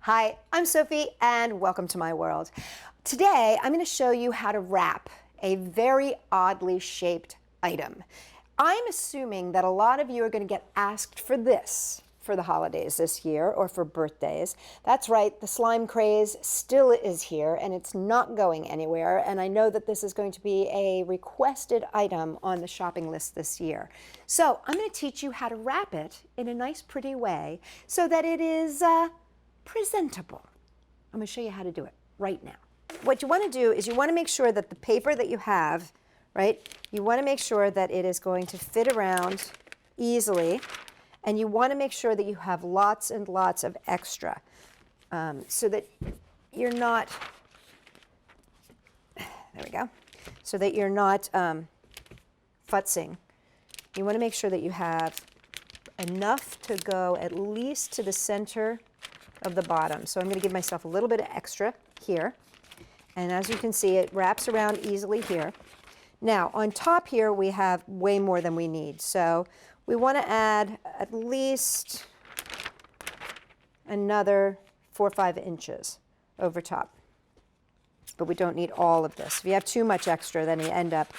Hi, I'm Sophie and welcome to my world. Today I'm going to show you how to wrap a very oddly shaped item. I'm assuming that a lot of you are going to get asked for this for the holidays this year or for birthdays. That's right, the slime craze still is here and it's not going anywhere, and I know that this is going to be a requested item on the shopping list this year. So I'm going to teach you how to wrap it in a nice pretty way so that it is presentable. I'm going to show you how to do it right now. What you want to do is you want to make sure that the paper that you have, right, you want to make sure that it is going to fit around easily, and you want to make sure that you have lots and lots of extra so that you're not, there we go, so that you're not futzing. You want to make sure that you have enough to go at least to the center of the bottom. So I'm going to give myself a little bit of extra here. And as you can see, it wraps around easily here. Now, on top here, we have way more than we need. So we want to add at least another 4 or 5 inches over top. But we don't need all of this. If you have too much extra, then you end up,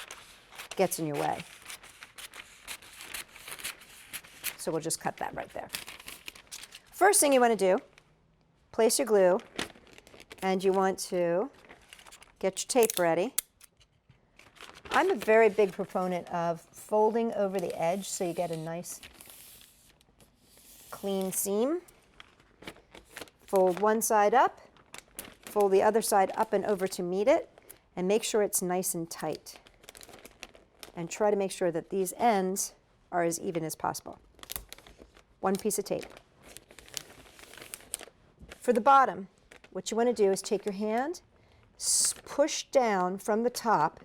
gets in your way. So we'll just cut that right there. First thing you want to do, place your glue, and you want to get your tape ready. I'm a very big proponent of folding over the edge so you get a nice clean seam. Fold one side up, fold the other side up and over to meet it, and make sure it's nice and tight. And try to make sure that these ends are as even as possible. One piece of tape. For the bottom, what you want to do is take your hand, push down from the top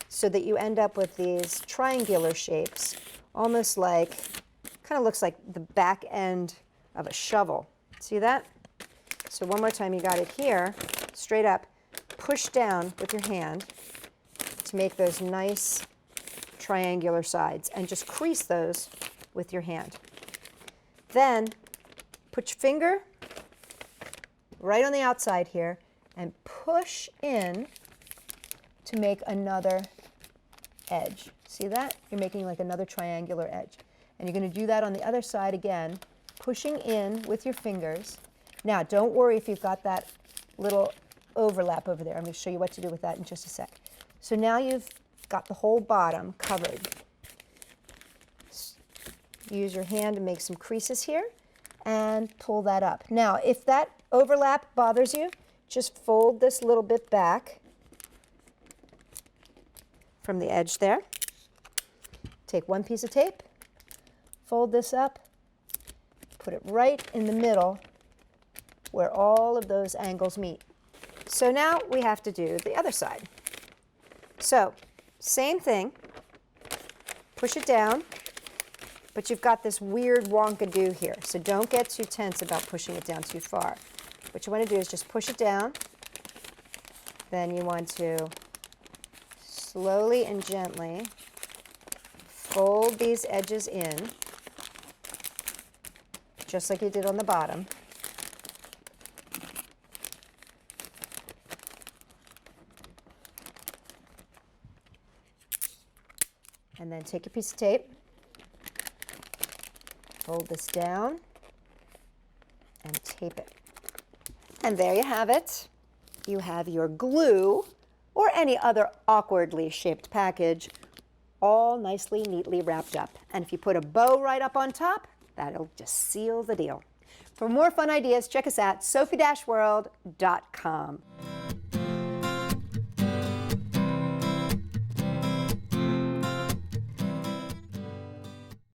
so that you end up with these triangular shapes, almost like, kind of looks like the back end of a shovel. See that? So one more time, you got it here, straight up, push down with your hand to make those nice triangular sides, and just crease those with your hand. Then put your finger right on the outside here and push in to make another edge. See that? You're making like another triangular edge. And you're going to do that on the other side again, pushing in with your fingers. Now, don't worry if you've got that little overlap over there. I'm going to show you what to do with that in just a sec. So now you've got the whole bottom covered. Use your hand to make some creases here and pull that up. Now, if that overlap bothers you, just fold this little bit back from the edge there. Take one piece of tape, fold this up, put it right in the middle where all of those angles meet. So now we have to do the other side. So, same thing, push it down, but you've got this weird wonkadoo here, so don't get too tense about pushing it down too far. What you want to do is just push it down, then you want to slowly and gently fold these edges in, just like you did on the bottom. And then take a piece of tape, fold this down, and tape it. And there you have it. You have your glue or any other awkwardly shaped package all nicely, neatly wrapped up. And if you put a bow right up on top, that'll just seal the deal. For more fun ideas, check us out, sophie-world.com.